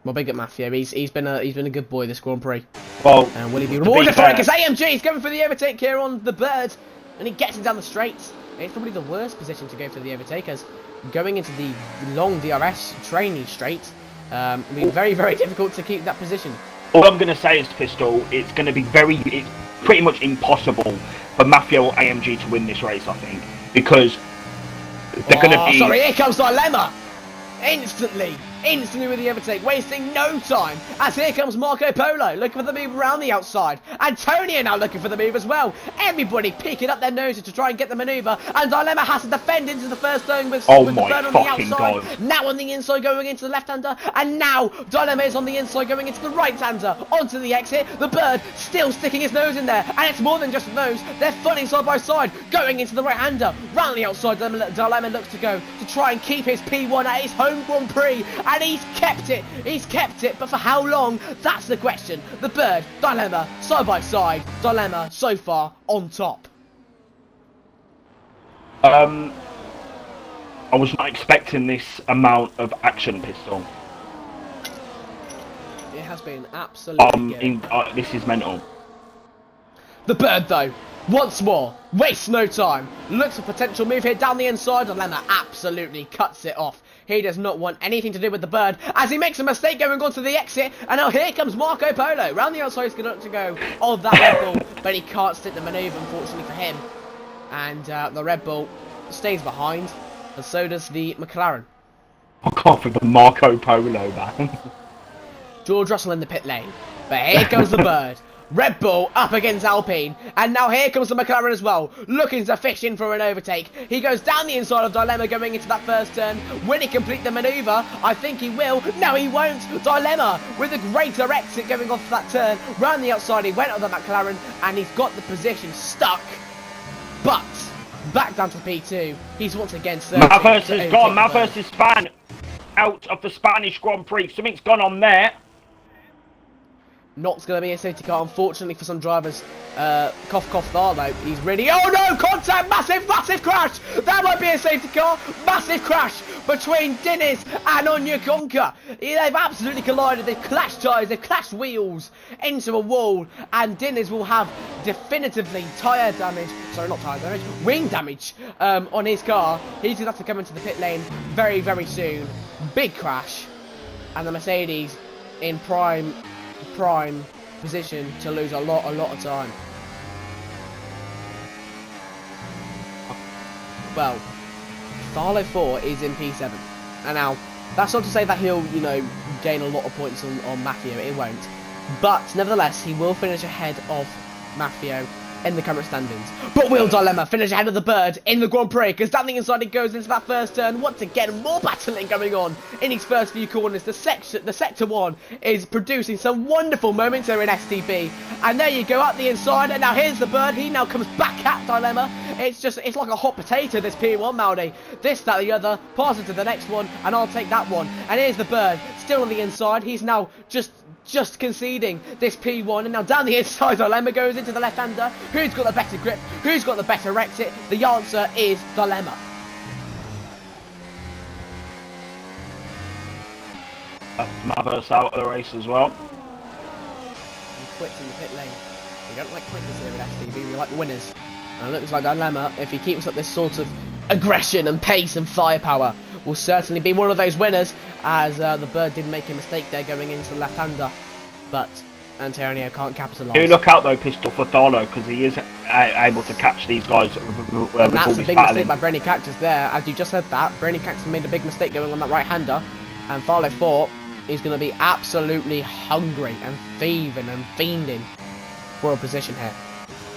Well, big up Matthew. He's been a good boy this Grand Prix. Well, and will he be rewarded for it? Because AMG is going for the overtake here on the Bird, and he gets him down the straight. It's probably the worst position to go for the overtake, as going into the long DRS training straight, it'll be very, very difficult to keep that position. All I'm going to say is, Pistol, it's going to be it's pretty much impossible for Mafia or AMG to win this race, I think, because they're going to be... Sorry, here comes Dilemma! Instantly with the overtake, wasting no time, as here comes Marco Polo, looking for the move around the outside. Antonio now looking for the move as well. Everybody peeking up their noses to try and get the manoeuvre, and Dilemma has to defend into the first zone with the Bird on the outside. God. Now on the inside going into the left-hander, and now Dilemma is on the inside going into the right-hander, onto the exit. The Bird still sticking his nose in there, and it's more than just a nose, they're funning side by side, going into the right-hander. Round the outside, Dilemma looks to go to try and keep his P1 at his home Grand Prix. And he's kept it, but for how long? That's the question. The Bird, Dilemma, side by side. Dilemma, so far, on top. I was not expecting this amount of action, Pistol. It has been absolutely this is mental. The Bird, though, once more, wastes no time. Looks for potential move here down the inside. Dilemma absolutely cuts it off. He does not want anything to do with the Bird, as he makes a mistake going on to the exit. And now here comes Marco Polo. Round the outside, he's going to go on that Red Bull, but he can't stick the manoeuvre, unfortunately for him. And the Red Bull stays behind, and so does the McLaren. I can't for the Marco Polo, man. George Russell in the pit lane, but here comes the Bird. Red Bull up against Alpine, and now here comes the McLaren as well, looking to fish in for an overtake. He goes down the inside of Dilemma going into that first turn. Will he complete the manoeuvre? I think he will. No, he won't. Dilemma with a greater exit going off that turn. Round the outside, he went on the McLaren, and he's got the position stuck. But back down to P2. He's once again searching. Malthus is gone. Malthus is out of the Spanish Grand Prix. Something's gone on there. Not going to be a safety car, unfortunately, for some drivers. Cough, cough, there, though. He's really... Oh, no! Contact! Massive, massive crash! That might be a safety car. Massive crash between Diniz and Onyakonka. They've absolutely collided. They've clashed tyres. They've clashed wheels into a wall. And Diniz will have definitively tyre damage. Sorry, not tyre damage. Wing damage on his car. He's going to have to come into the pit lane very, very soon. Big crash. And the Mercedes in prime position to lose a lot of time. Well, Tharlo 4 is in P7, and now that's not to say that he'll, gain a lot of points on Matthew. It won't, but nevertheless, he will finish ahead of Matthew in the current standings. But will Dilemma finish ahead of the Bird in the Grand Prix? Because down the inside it goes into that first turn. Once again, more battling going on in his first few corners. The Sector 1 is producing some wonderful moments here in STB. And there you go, up the inside. And now here's the Bird. He now comes back at Dilemma. It's like a hot potato, this P1, Maldy. This, that, the other. Pass it to the next one. And I'll take that one. And here's the Bird. Still on the inside. He's now just conceding this P1, and now down the inside Dilemma goes into the left-hander. Who's got the better grip? Who's got the better exit? The answer is Dilemma. Mavericks out of the race as well. He quits in the pit lane. We don't like quitters here at STB, we like winners. And it looks like Dilemma, if he keeps up this sort of aggression and pace and firepower, will certainly be one of those winners, as the Bird did make a mistake there going into the left-hander, but Antonio can't capitalise. Do look out though, Pistol, for Tharlo, because he is able to catch these guys. And that's a big mistake by Brainy Cactus there. As you just said that, Brainy Cactus made a big mistake going on that right-hander, and Tharlo thought he's going to be absolutely hungry and thieving and fiending for a position here,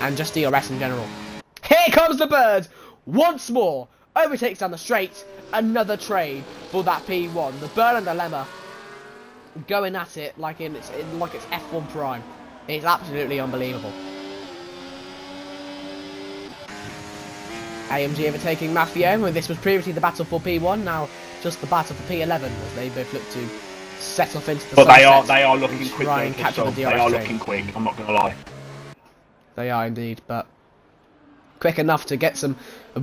and just DRS in general. Here comes the Bird once more, overtakes down the straight. Another trade for that P1. The Bird and Dilemma going at it like it's F1 Prime. It's absolutely unbelievable. AMG overtaking Mafia. This was previously the battle for P1, now just the battle for P11, as they both look to set off into the sunset. But they are looking quick. They are looking quick. I'm not going to lie. They are indeed, but quick enough to get some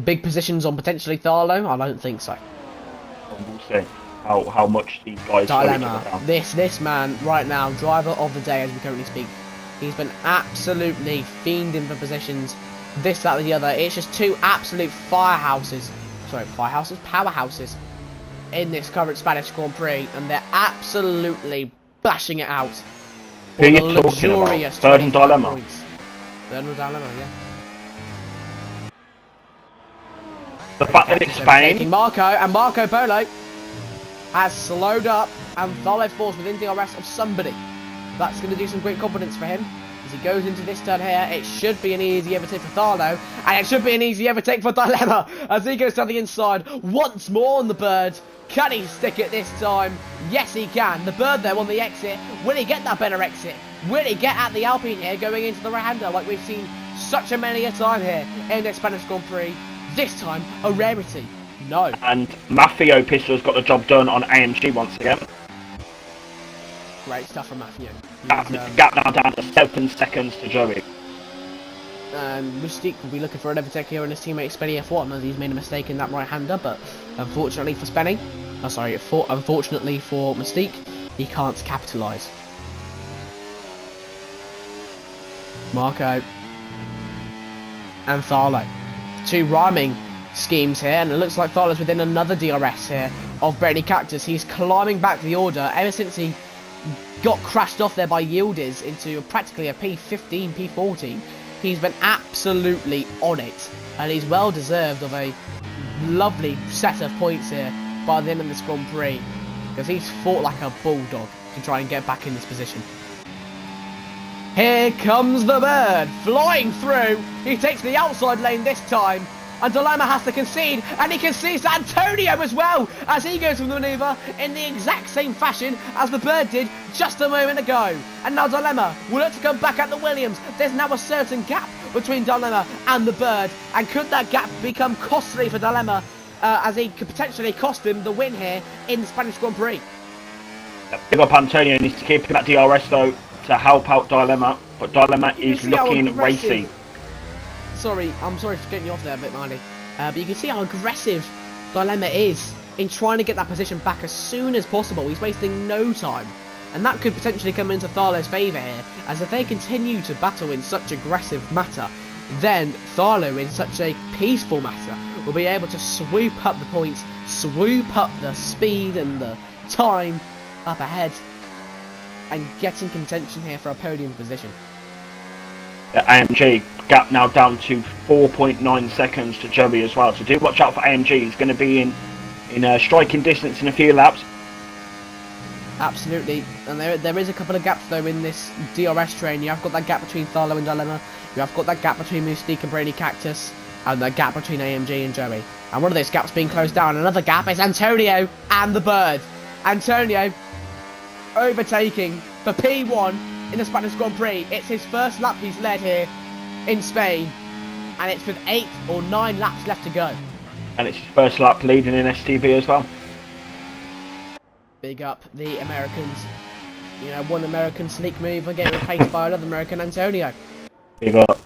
big positions on potentially Tharlo? I don't think so. We'll see how much these guys. Dilemma. This man right now, driver of the day as we currently speak. He's been absolutely fiending for positions. This, that, and the other. It's just two absolute powerhouses in this current Spanish Grand Prix, and they're absolutely bashing it out. Who are you talking about? Bird and Dilemma. Bird and Dilemma, yeah. The fact that it's Spain. Marco Polo has slowed up, and Tharlo falls within DRS of somebody. That's going to do some great confidence for him as he goes into this turn here. It should be an easy overtake for Tharlo, and it should be an easy overtake for Dilemma as he goes down the inside once more on the Bird. Can he stick it this time? Yes, he can. The Bird there on the exit. Will he get that better exit? Will he get at the Alpine here going into the right-hander like we've seen such a many a time here in the Spanish Grand Prix? This time, a rarity. No. And Mafia Pistol's got the job done on AMG once again. Great stuff from Mafia. Gap now down to 7 seconds to Joey. Mystique will be looking for an overtake here on his teammate Spenny F1 as he's made a mistake in that right-hander, but unfortunately for Spenny, unfortunately for Mystique, he can't capitalise. Marco and Tharlo. Two rhyming schemes here, and it looks like Tharlo's within another DRS here of Brainy Cactus. He's climbing back the order ever since he got crashed off there by Yildiz into practically a P15, P14. He's been absolutely on it, and he's well deserved of a lovely set of points here by the end of this Grand Prix, because he's fought like a bulldog to try and get back in this position. Here comes the Bird, flying through. He takes the outside lane this time, and Dilemma has to concede, and he concedes to Antonio as well, as he goes for the manoeuvre in the exact same fashion as the Bird did just a moment ago. And now Dilemma will look to come back at the Williams. There's now a certain gap between Dilemma and the Bird, and could that gap become costly for Dilemma, as he could potentially cost him the win here in the Spanish Grand Prix? Big up Antonio, needs to keep him at DRS though to help out Dilemma, but Dilemma is looking racy. I'm sorry for getting you off there a bit, Marley. But you can see how aggressive Dilemma is in trying to get that position back as soon as possible. He's wasting no time. And that could potentially come into Tharlo's favour here, as if they continue to battle in such aggressive matter, then Tharlo in such a peaceful matter will be able to swoop up the points, swoop up the speed and the time up ahead, and get in contention here for a podium position. AMG gap now down to 4.9 seconds to Joey as well, so do watch out for AMG. He's going to be in striking distance in a few laps. Absolutely, and there is a couple of gaps though in this DRS train. You have got that gap between Tharlo and Dilemma. You have got that gap between Mystique and Brainy Cactus, and the gap between AMG and Joey. And one of those gaps being closed down. Another gap is Antonio and the Bird. Antonio overtaking for P1 in the Spanish Grand Prix. It's his first lap he's led here in Spain, and it's with 8 or 9 laps left to go. And it's his first lap leading in STB as well. Big up the Americans. You know, one American sneak move and getting replaced by another American, Antonio. Big up.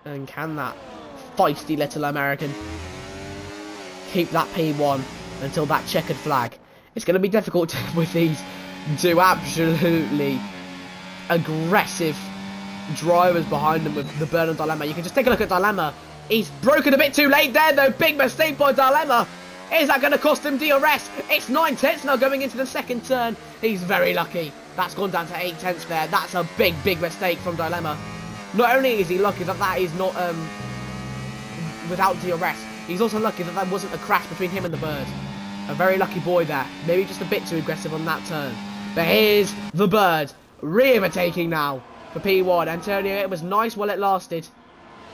And can that feisty little American keep that P1 until that checkered flag? It's going to be difficult with these two absolutely aggressive drivers behind them with the Bird and Dilemma. You can just take a look at Dilemma. He's broken a bit too late there though. Big mistake by Dilemma. Is that going to cost him DRS? It's 9/10 now going into the second turn. He's very lucky. That's gone down to 8/10 there. That's a big mistake from Dilemma. Not only is he lucky that that is not without DRS, he's also lucky that that wasn't a crash between him and the Bird. A very lucky boy there. Maybe just a bit too aggressive on that turn. But here's the Bird re-overtaking now for P1. Antonio, it was nice while it lasted,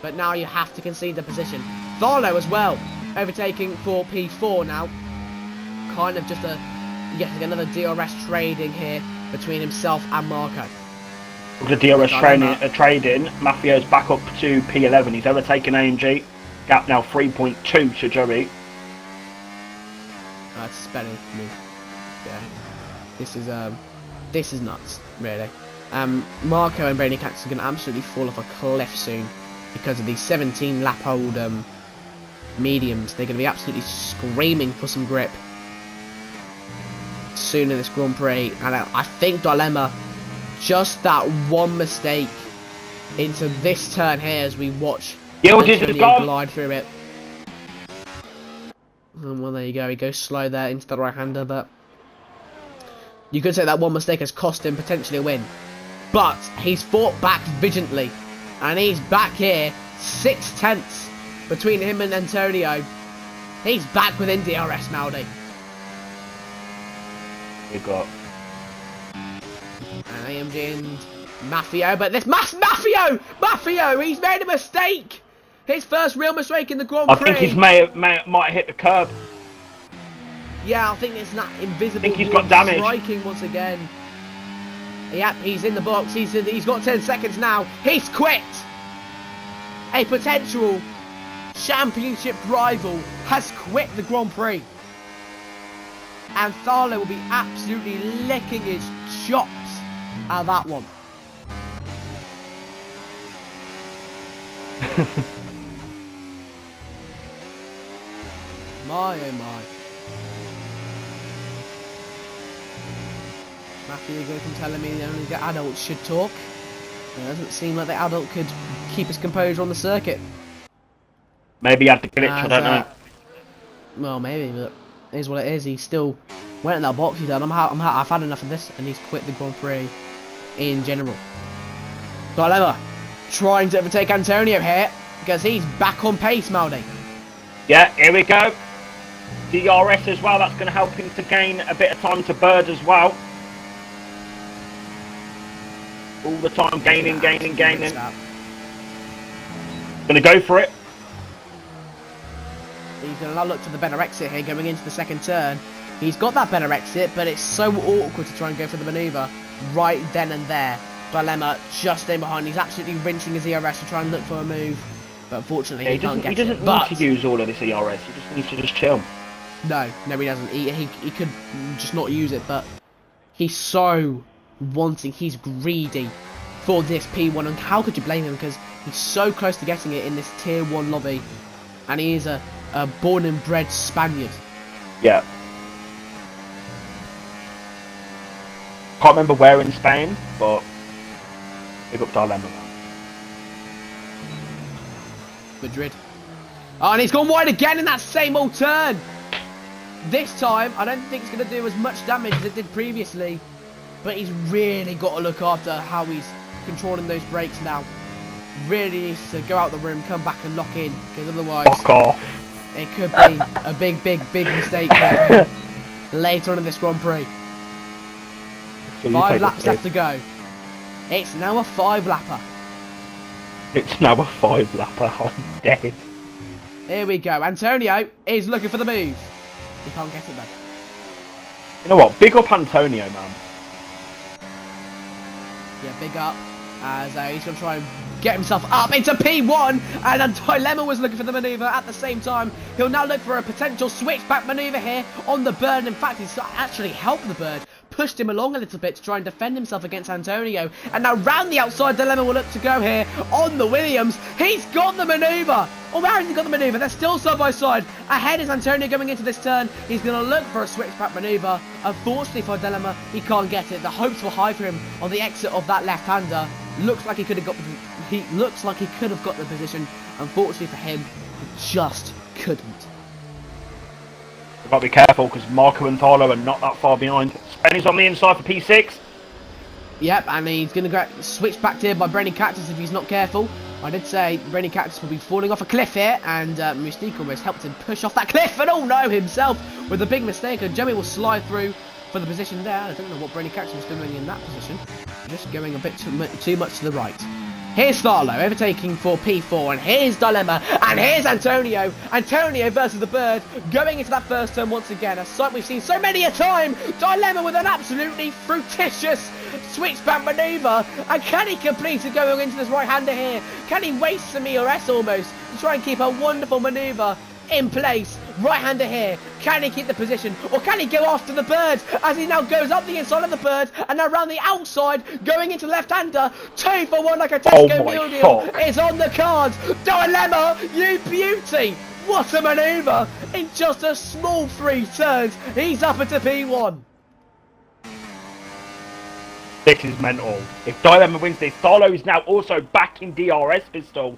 but now you have to concede the position. Tharlo as well, overtaking for P4 now. Kind of just another DRS trading here between himself and Marco. With the DRS trading, Mafio's back up to P11. He's overtaken AMG. Gap now 3.2 to Joey. That's spelling for me. Yeah, this is nuts, really. Marco and Brainy Cactus are going to absolutely fall off a cliff soon because of these 17 lap old mediums. They're going to be absolutely screaming for some grip soon in this Grand Prix, and I think Dilemma, just that one mistake into this turn here as we watch Antonio glide through it. And well, there you go. He goes slow there into the right-hander, but you could say that one mistake has cost him potentially a win. But he's fought back vigilantly, and he's back here 6/10 between him and Antonio. He's back within DRS, Maldi. You got And AMG and Mafio, but this Mafio, he's made a mistake. His first real mistake in the Grand Prix. I think he might have hit the curb. Yeah, I think it's that invisible. I think he's got damage. Striking once again. Yep, he's in the box. He's got 10 seconds now. He's quit. A potential championship rival has quit the Grand Prix. And Tharlo will be absolutely licking his chops at that one. My oh my. Matthew, you're going to telling me that only the adults should talk. It doesn't seem like the adult could keep his composure on the circuit. Maybe he had the glitch, I don't know. Well, maybe, but it is what it is. He still went in that box. He said, I've had enough of this, and he's quit the Grand Prix in general. Dilemma trying to overtake Antonio here because he's back on pace, Maldi. Yeah, here we go. DRS as well. That's going to help him to gain a bit of time to Bird as well. All the time gaining. Going to go for it. He's going to now look to the better exit here going into the second turn. He's got that better exit, but it's so awkward to try and go for the manoeuvre right then and there. Dilemma just in behind. He's absolutely rinsing his ERS to try and look for a move, but unfortunately he can't get it. He doesn't need to use all of this ERS. He just needs to just chill. No, he doesn't. He could just not use it, but he's so wanting. He's greedy for this P1, and how could you blame him? Because he's so close to getting it in this Tier 1 lobby, and he is a born and bred Spaniard. Yeah. Can't remember where in Spain, but big up Dilemma. Madrid. Oh, and he's gone wide again in that same old turn. This time, I don't think it's going to do as much damage as it did previously, but he's really got to look after how he's controlling those brakes now. Really needs to go out the room, come back and lock in, because otherwise... Fuck off. It could be a big mistake here later on in this Grand Prix. So 5 laps left to go. It's now a 5-lapper. It's now a 5-lapper. I'm dead. Here we go. Antonio is looking for the move. He can't get it though. You know what? Big up Antonio, man. Yeah, big up. As he's going to try and get himself up into P1. And Dilemma was looking for the manoeuvre at the same time. He'll now look for a potential switchback manoeuvre here on the bird. In fact, he's actually helped the bird. Pushed him along a little bit to try and defend himself against Antonio. And now round the outside, Dilemma will look to go here on the Williams. He's got the manoeuvre. Oh, where has he got the manoeuvre? They're still side by side. Ahead is Antonio going into this turn. He's going to look for a switchback manoeuvre. Unfortunately for Dilemma, he can't get it. The hopes were high for him on the exit of that left-hander. Looks like he could have got. He looks like he could have got the position. Unfortunately for him, he just couldn't. We've got to be careful because Marco and Thalo are not that far behind. Spenny's on the inside for P6. Yep, and he's going to get switched back here by Brenny Cactus if he's not careful. I did say Brenny Cactus will be falling off a cliff here, and Mystique almost helped him push off that cliff, and oh no, himself with a big mistake, and Joey will slide through for the position there. I don't know what Brenny Cactus was doing in that position, just going a bit too much to the right. Here's Thalo overtaking for P4, and here's Dilemma, and here's Antonio. Antonio versus the bird, going into that first turn once again. A sight we've seen so many a time. Dilemma with an absolutely fruititious switchback manoeuvre. And can he complete it going into this right-hander here? Can he waste some ERS almost to try and keep a wonderful manoeuvre in place? Right-hander here. Can he keep the position? Or can he go after the bird as he now goes up the inside of the bird and now round the outside going into left-hander? 2 for 1 like a Tesco meal deal is on the cards. Dilemma, you beauty. What a manoeuvre in just a small 3 turns. He's up into P1. This is mental. If Dilemma wins this, Thalo is now also back in DRS pistol.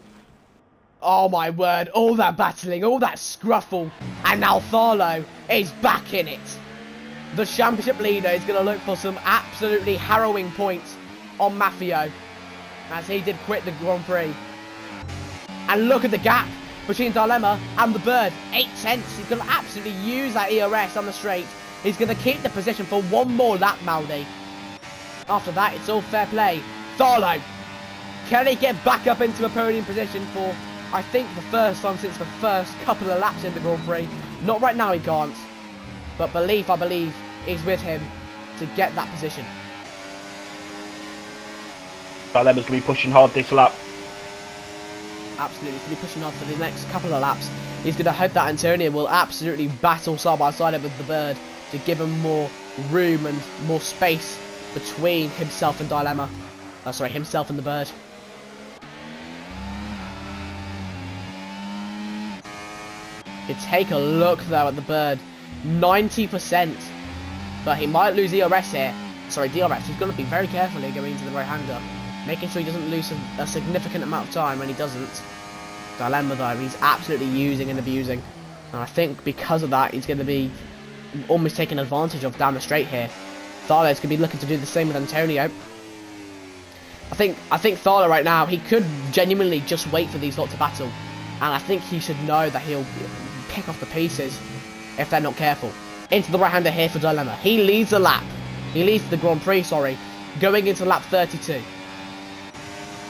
Oh my word, all that battling, all that scruffle, and now Thalo is back in it. The championship leader is going to look for some absolutely harrowing points on Mafio, as he did quit the Grand Prix. And look at the gap between Dilemma and the bird, 8 tenths. He's going to absolutely use that ERS on the straight. He's going to keep the position for one more lap, Maldi. After that, it's all fair play. Thalo, can he get back up into a podium position for, I think, the first time since the first couple of laps in the Grand Prix? Not right now, he can't. But belief, I believe, is with him to get that position. Dilemma's going to be pushing hard this lap. Absolutely, he's going to be pushing hard for the next couple of laps. He's going to hope that Antonio will absolutely battle side by side with the bird to give him more room and more space between himself and Dilemma. Oh, sorry, himself and the bird. You take a look though at the bird, 90%, but he might lose ERS here. Sorry, DRS. He's going to be very careful here going into the right-hander, making sure he doesn't lose a significant amount of time when he doesn't. Dilemma though, he's absolutely using and abusing, and I think because of that, he's going to be almost taking advantage of down the straight here. Thalo's going to be looking to do the same with Antonio. I think Thalo right now, he could genuinely just wait for these lot to battle, and I think he should know that he'll pick off the pieces if they're not careful. Into the right-hander here for Dilemma. He leads the lap. He leads the Grand Prix, sorry, going into lap 32.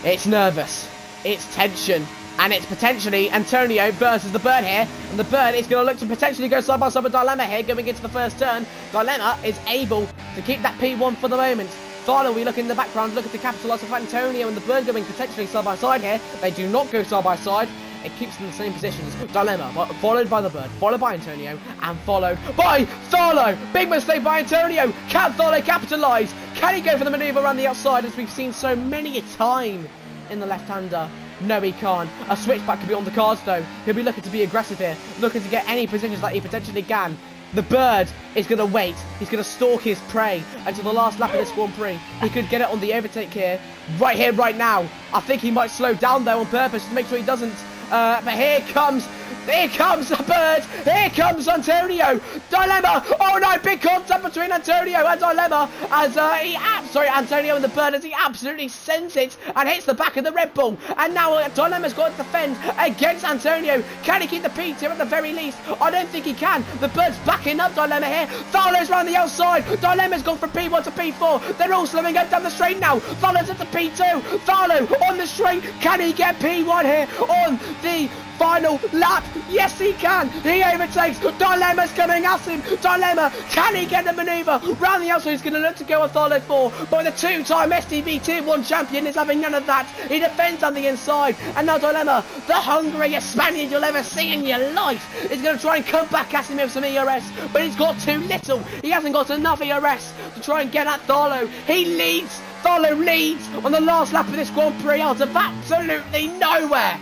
It's nervous. It's tension. And it's potentially Antonio versus the bird here. And the bird is going to look to potentially go side by side with Dilemma here going into the first turn. Dilemma is able to keep that P1 for the moment. Thalo, we look in the background, look at the capitalise of Antonio and the bird going potentially side by side here. They do not go side by side. It keeps them in the same positions. Dilemma, followed by the bird, followed by Antonio, and followed by Thalo. Big mistake by Antonio. Can Thalo capitalise? Can he go for the manoeuvre around the outside, as we've seen so many a time in the left-hander? No, he can't. A switchback could be on the cards, though. He'll be looking to be aggressive here, looking to get any positions that he potentially can. The bird is going to wait. He's going to stalk his prey until the last lap of this Grand Prix. He could get it on the overtake here, right now. I think he might slow down, though, on purpose to make sure he doesn't. But here comes Here comes the bird. Here comes Antonio. Dilemma. Oh no, big contact between Antonio and Dilemma as Antonio and the bird as he absolutely sends it and hits the back of the Red Bull. And now Dilemma's got to defend against Antonio. Can he keep the P2 at the very least? I don't think he can. The bird's backing up Dilemma here. Tharlo's round the outside. Dilemma's gone from P1 to P4. They're all slowing up down the straight now. Tharlo's at the P2. Tharlo on the straight. Can he get P1 here on the final lap? Yes, he can. He overtakes. Dilemma's coming at him. Dilemma, can he get the manoeuvre? Round the outside, he's going to look to go on Tharlo 4. But the two-time STB Tier 1 champion is having none of that. He defends on the inside. And now Dilemma, the hungriest Spaniard you'll ever see in your life, is going to try and come back at him with some ERS. But he's got too little. He hasn't got enough ERS to try and get at Tharlo. He leads. Tharlo leads on the last lap of this Grand Prix out of absolutely nowhere.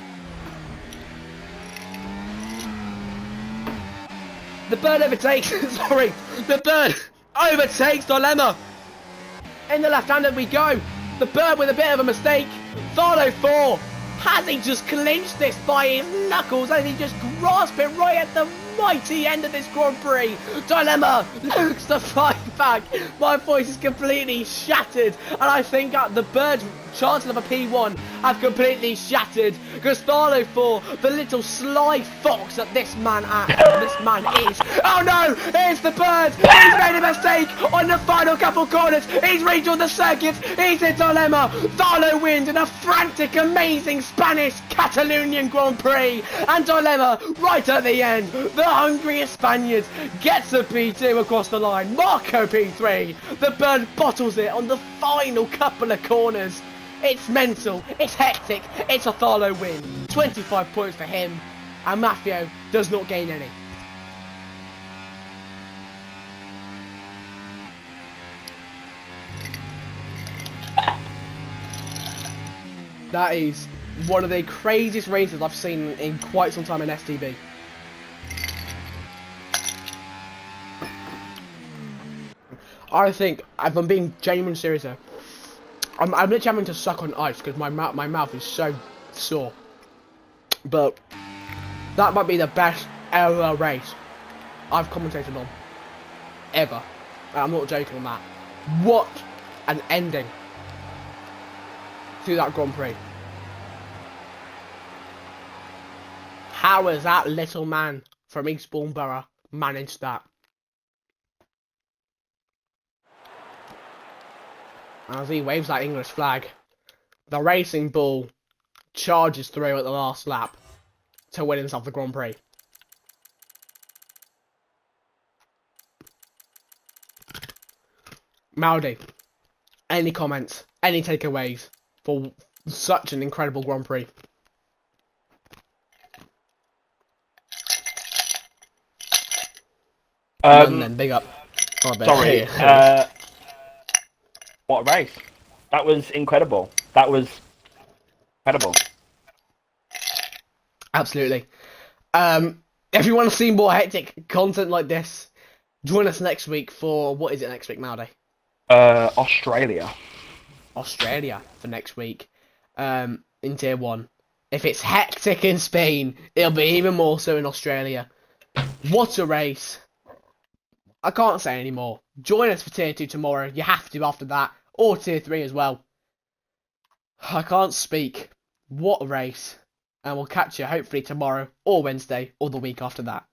The bird overtakes, the bird overtakes Dilemma. In the left-handed we go. The bird with a bit of a mistake. Tharlo 4. Has he just clinched this by his knuckles? Has he just grasped it right at the mighty end of this Grand Prix? Dilemma looks to fight back. My voice is completely shattered. And I think the bird's chances of a P1 have completely shattered. Because Tharlo 4, the little sly fox that this man is. Oh no! Here's the bird! He's made a mistake on the final couple corners. He's rejoined the circuit. He's in Dilemma. Tharlo wins in a frantic, amazing Spanish Catalonian Grand Prix. And Dilemma, right at the end, the hungriest Spaniard gets a P2 across the line. Marco P3. The bird bottles it on the final couple of corners. It's mental, it's hectic, it's a Tharlo win. 25 points for him, and Maffeo does not gain any. That is one of the craziest races I've seen in quite some time in STB. I think, if I'm being genuinely serious here, I'm literally having to suck on ice because my mouth is so sore. But that might be the best ever race I've commentated on. Ever. And I'm not joking on that. What an ending to that Grand Prix. How has that little man from Eastbourne Borough managed that? As he waves that English flag, the Racing Bull charges through at the last lap to win himself the Grand Prix. Maldi, any comments, any takeaways for such an incredible Grand Prix? None then, big up. Sorry. What a race. That was incredible. That was incredible. Absolutely. If you want to see more hectic content like this, join us next week for, what is it next week, Maldi? Australia. Australia for next week. In Tier 1. If it's hectic in Spain, it'll be even more so in Australia. What a race. I can't say any more. Join us for Tier 2 tomorrow. You have to after that. Or Tier 3 as well. I can't speak. What a race. And we'll catch you hopefully tomorrow or Wednesday or the week after that.